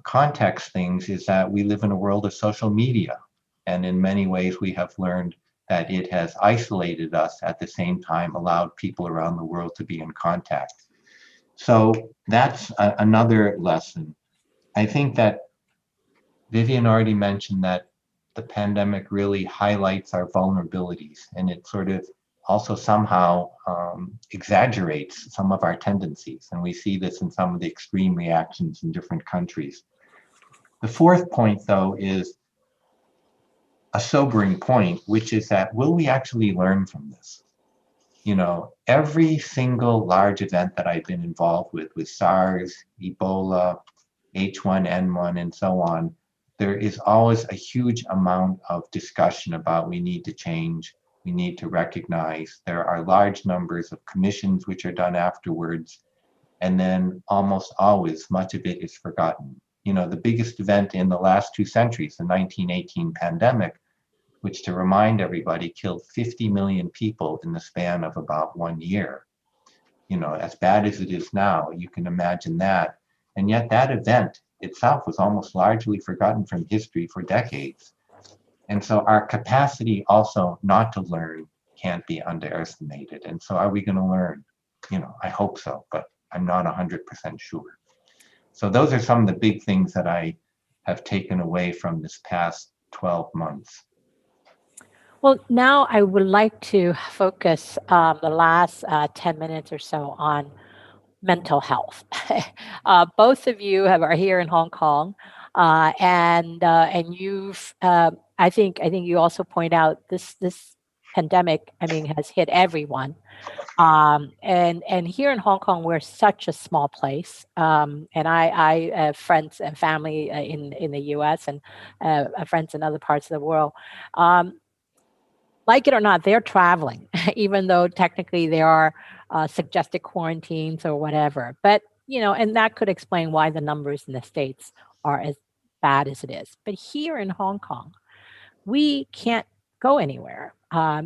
context things is that we live in a world of social media. And in many ways, we have learned that it has isolated us, at the same time allowed people around the world to be in contact. So that's another lesson. I think that Vivian already mentioned that the pandemic really highlights our vulnerabilities, and it sort of also somehow exaggerates some of our tendencies. And we see this in some of the extreme reactions in different countries. The fourth point, though, is a sobering point, which is that will we actually learn from this? You know, every single large event that I've been involved with SARS, Ebola, H1N1, and so on, there is always a huge amount of discussion about we need to change, we need to recognize. There are large numbers of commissions which are done afterwards, and then almost always much of it is forgotten. You know, the biggest event in the last 2 centuries, the 1918 pandemic, which, to remind everybody, killed 50 million people in the span of about 1 year. You know, as bad as it is now, you can imagine that. And yet that event itself was almost largely forgotten from history for decades. And so our capacity also not to learn can't be underestimated. And so are we going to learn? You know, I hope so, but I'm not 100% sure. So those are some of the big things that I have taken away from this past 12 months. Well, now I would like to focus the last 10 minutes or so on mental health. Both of you are here in Hong Kong, and you've I think you also point out this pandemic, I mean, has hit everyone. And here in Hong Kong, we're such a small place, and I have friends and family in the U.S. and friends in other parts of the world. Um, like it or not, they're traveling, even though technically there are suggested quarantines or whatever. But, you know, and that could explain why the numbers in the States are as bad as it is. But here in Hong Kong, we can't go anywhere.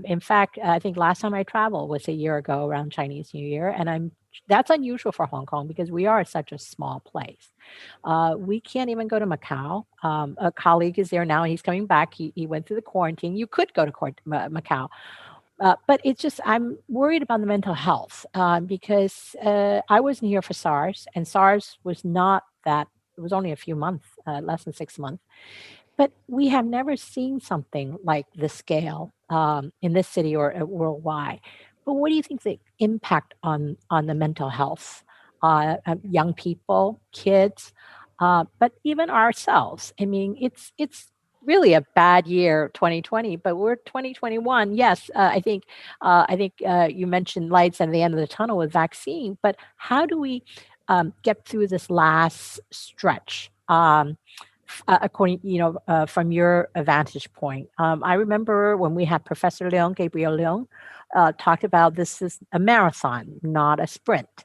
In fact, I think last time I traveled was a year ago around Chinese New Year, and that's unusual for Hong Kong because we are such a small place. We can't even go to Macau. A colleague is there now; he's coming back. He went through the quarantine. You could go to Macau, but it's just I'm worried about the mental health because I wasn't here for SARS, and SARS was not that. It was only a few months, less than 6 months. But we have never seen something like this scale in this city or worldwide. But what do you think the impact on the mental health, young people, kids, but even ourselves? I mean, it's really a bad year, 2020, but we're 2021. Yes, I think you mentioned lights at the end of the tunnel with vaccine, but how do we get through this last stretch? According, from your vantage point, I remember when we had Professor Leung, Gabriel Leung, talked about this is a marathon, not a sprint.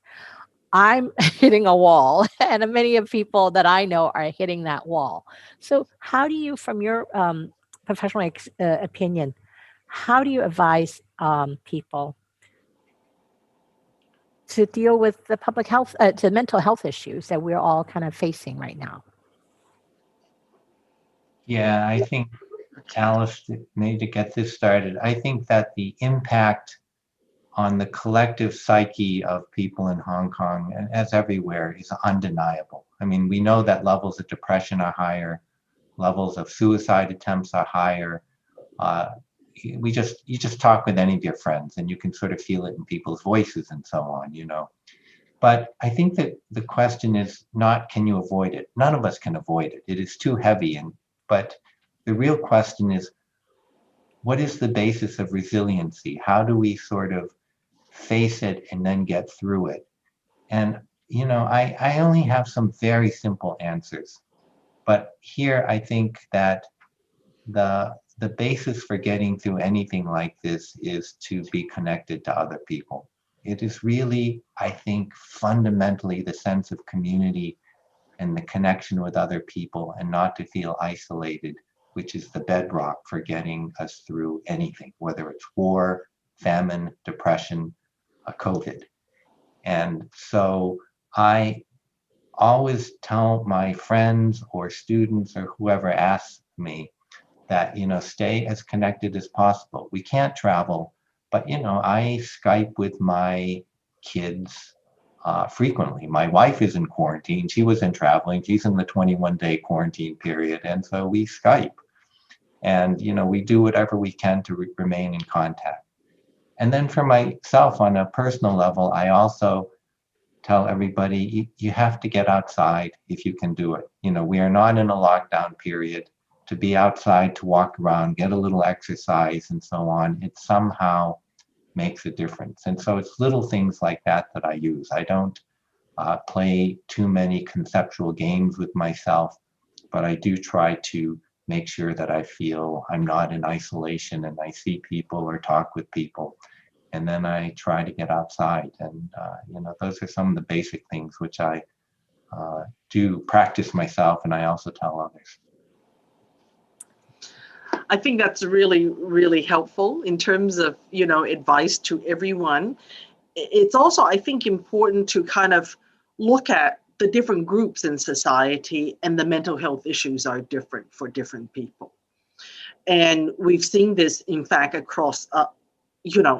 I'm hitting a wall, and many of people that I know are hitting that wall. So, how do you, from your professional opinion, how do you advise people to deal with the public health, to mental health issues that we're all kind of facing right now? Yeah, I think Alice need to get this started. I think that the impact on the collective psyche of people in Hong Kong, and as everywhere, is undeniable. I mean, we know that levels of depression are higher, levels of suicide attempts are higher. You just talk with any of your friends, and you can sort of feel it in people's voices and so on, you know. But I think that the question is not, can you avoid it? None of us can avoid it. It is too heavy. But the real question is, what is the basis of resiliency? How do we sort of face it and then get through it? And, I only have some very simple answers. But here I think that the basis for getting through anything like this is to be connected to other people. It is really, I think, fundamentally the sense of community and the connection with other people, and not to feel isolated, which is the bedrock for getting us through anything, whether it's war, famine, depression, COVID. And so I always tell my friends or students or whoever asks me that, stay as connected as possible. We can't travel, but, I Skype with my kids frequently. My wife is in quarantine. She wasn't traveling. She's in the 21-day quarantine period. And so we Skype. And, we do whatever we can to remain in contact. And then for myself, on a personal level, I also tell everybody, you have to get outside if you can do it. We are not in a lockdown period. To be outside, to walk around, get a little exercise and so on, it somehow makes a difference. And so it's little things like that that I use. I don't play too many conceptual games with myself, but I do try to make sure that I feel I'm not in isolation and I see people or talk with people. And then I try to get outside. And, those are some of the basic things which I do practice myself, and I also tell others. I think that's really, really helpful in terms of, advice to everyone. It's also, I think, important to kind of look at the different groups in society, and the mental health issues are different for different people. And we've seen this, in fact, across,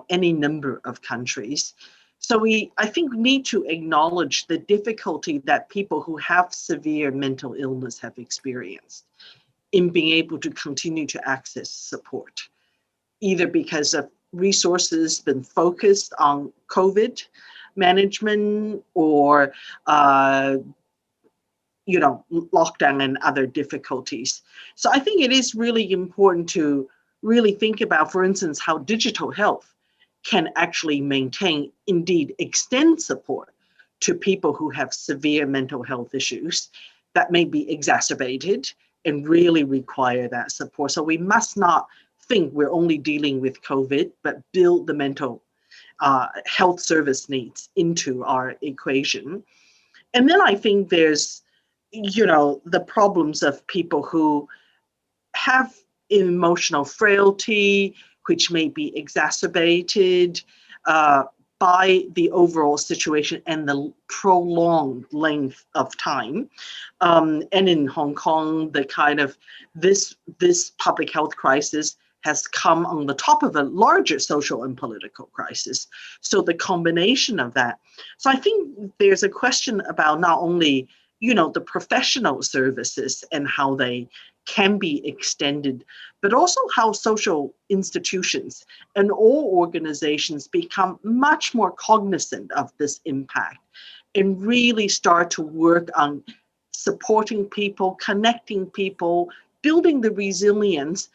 any number of countries. So I think, need to acknowledge the difficulty that people who have severe mental illness have experienced in being able to continue to access support, either because of resources been focused on COVID management or, lockdown and other difficulties. So I think it is really important to really think about, for instance, how digital health can actually maintain, indeed extend support to people who have severe mental health issues that may be exacerbated and really require that support. So we must not think we're only dealing with COVID, but build the mental health service needs into our equation. And then I think there's, the problems of people who have emotional frailty, which may be exacerbated by the overall situation and the prolonged length of time. And in Hong Kong, the kind of this public health crisis has come on the top of a larger social and political crisis. So the combination of that. So I think there's a question about not only, the professional services and how they can be extended, but also how social institutions and all organizations become much more cognizant of this impact and really start to work on supporting people, connecting people, building the resilience.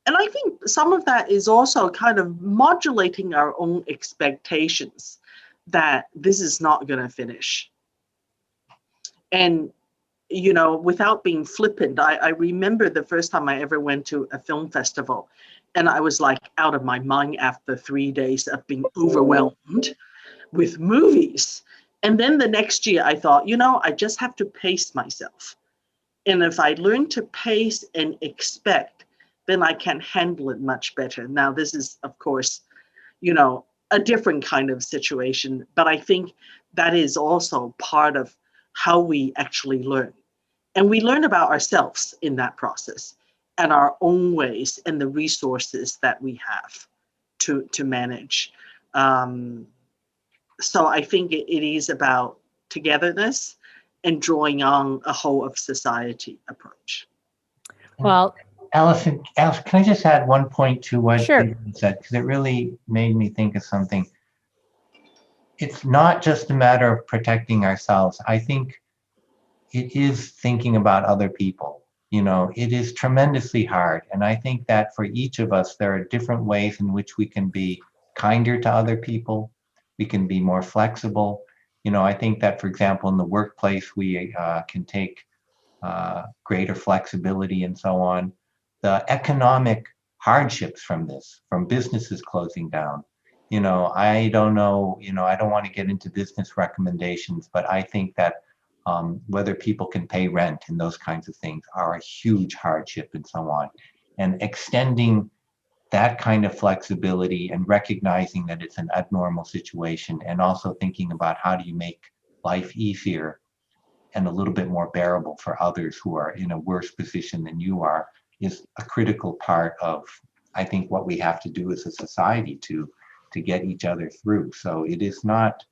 And I think some of that is also kind of modulating our own expectations that this is not going to finish. And, you know, without being flippant, I remember the first time I ever went to a film festival, and I was like out of my mind after 3 days of being overwhelmed with movies. And then the next year I thought, you know, I just have to pace myself. And if I learn to pace and expect, then I can handle it much better. Now, this is, of course, you know, a different kind of situation, but I think that is also part of how we actually learn. And we learn about ourselves in that process and our own ways and the resources that we have to manage. So I think it is about togetherness and drawing on a whole of society approach. Well, Allison, can I just add one point to what sure. Vivian said? Because it really made me think of something. It's not just a matter of protecting ourselves. I think it is thinking about other people. You know, it is tremendously hard. And I think that for each of us, there are different ways in which we can be kinder to other people. We can be more flexible. You know, I think that, for example, in the workplace, we can take greater flexibility and so on. The economic hardships from this, from businesses closing down, you know, I don't know, you know, I don't want to get into business recommendations, but I think that whether people can pay rent and those kinds of things are a huge hardship and so on. And extending that kind of flexibility and recognizing that it's an abnormal situation, and also thinking about how do you make life easier and a little bit more bearable for others who are in a worse position than you are, is a critical part of, I think, what we have to do as a society to get each other through. So it is not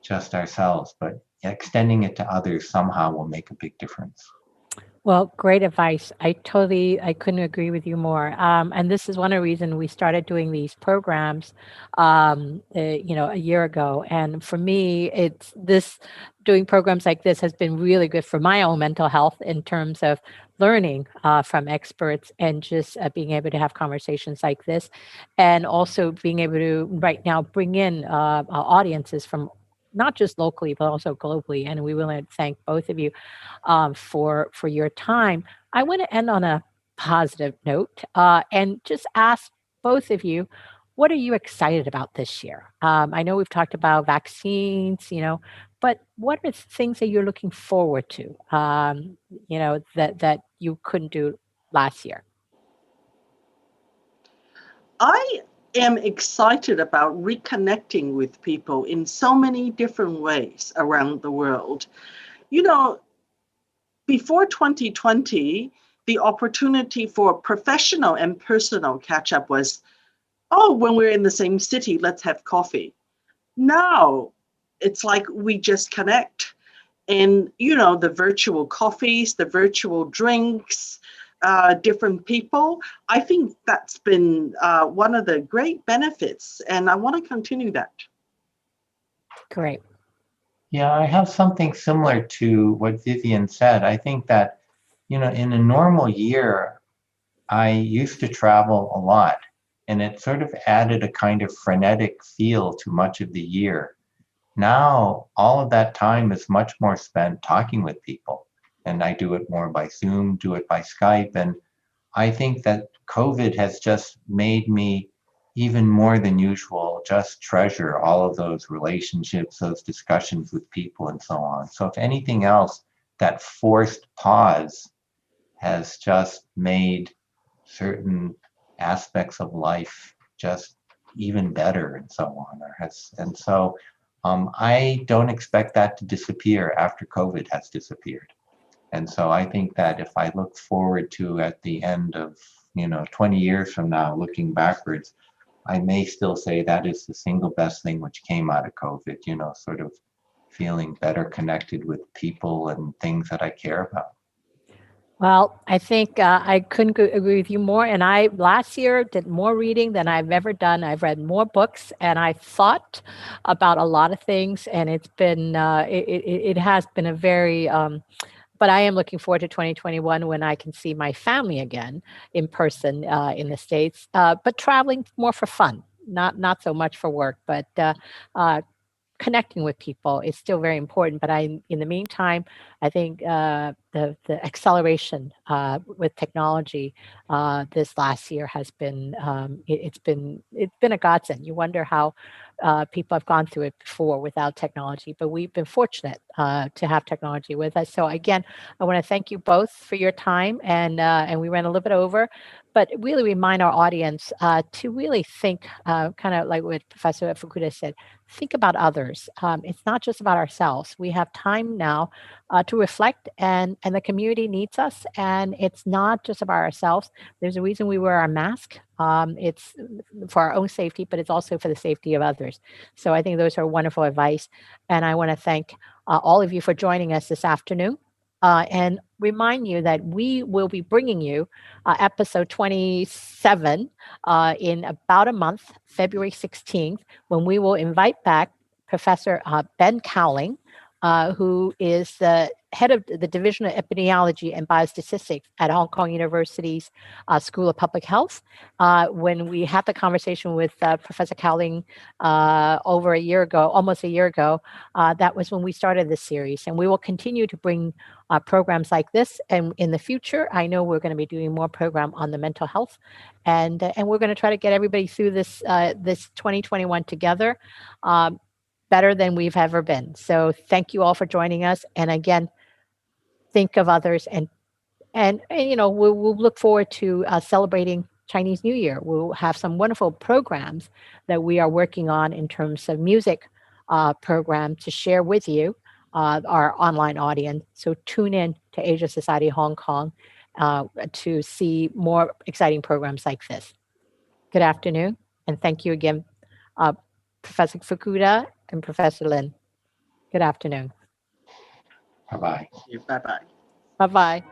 just ourselves, but extending it to others somehow will make a big difference. Well, great advice. I couldn't agree with you more. And this is one of the reasons we started doing these programs, you know, a year ago. And for me, doing programs like this has been really good for my own mental health in terms of learning from experts and just being able to have conversations like this, and also being able to right now bring in audiences from not just locally, but also globally. And we want to thank both of you for your time. I want to end on a positive note and just ask both of you, what are you excited about this year? I know we've talked about vaccines, you know, but what are things that you're looking forward to, you know, that you couldn't do last year? I am excited about reconnecting with people in so many different ways around the world. You know, before 2020, the opportunity for professional and personal catch up was, oh, when we're in the same city, let's have coffee. Now it's like we just connect. And, you know, the virtual coffees, the virtual drinks, different people, I think that's been one of the great benefits. And I want to continue that. Great. Yeah, I have something similar to what Vivian said. I think that, you know, in a normal year, I used to travel a lot, and it sort of added a kind of frenetic feel to much of the year. Now, all of that time is much more spent talking with people, and I do it more by Zoom, do it by Skype, and I think that COVID has just made me even more than usual just treasure all of those relationships, those discussions with people and so on. So if anything else, that forced pause has just made certain aspects of life just even better and so on. I don't expect that to disappear after COVID has disappeared. And so I think that if I look forward to at the end of, you know, 20 years from now, looking backwards, I may still say that is the single best thing which came out of COVID, you know, sort of feeling better connected with people and things that I care about. Well, I think I couldn't agree with you more. And I last year did more reading than I've ever done. I've read more books, and I thought about a lot of things. And it's been it has been a very but I am looking forward to 2021 when I can see my family again in person in the States, but traveling more for fun, not so much for work, but connecting with people is still very important. But in the meantime, I think the acceleration with technology this last year has been it's been a godsend. You wonder how people have gone through it before without technology, but we've been fortunate to have technology with us. So again, I want to thank you both for your time, and we ran a little bit over, but really remind our audience to really think, kind of like what Professor Fukuda said, think about others. It's not just about ourselves. We have time now to reflect, and the community needs us. And it's not just about ourselves. There's a reason we wear our mask. It's for our own safety, but it's also for the safety of others. So I think those are wonderful advice. And I want to thank all of you for joining us this afternoon. And remind you that we will be bringing you episode 27 in about a month, February 16th, when we will invite back Professor Ben Cowling, who is the head of the Division of Epidemiology and Biostatistics at Hong Kong University's School of Public Health. When we had the conversation with Professor Cowling over a year ago, almost a year ago, that was when we started this series. And we will continue to bring programs like this. And in the future, I know we're going to be doing more program on the mental health. And we're going to try to get everybody through this 2021 together. Better than we've ever been. So thank you all for joining us. And again, think of others, and you know, we'll look forward to celebrating Chinese New Year. We'll have some wonderful programs that we are working on in terms of music program to share with you, our online audience. So tune in to Asia Society Hong Kong to see more exciting programs like this. Good afternoon, and thank you again, Professor Fukuda and Professor Lin. Good afternoon. Bye-bye. Bye-bye. Bye-bye.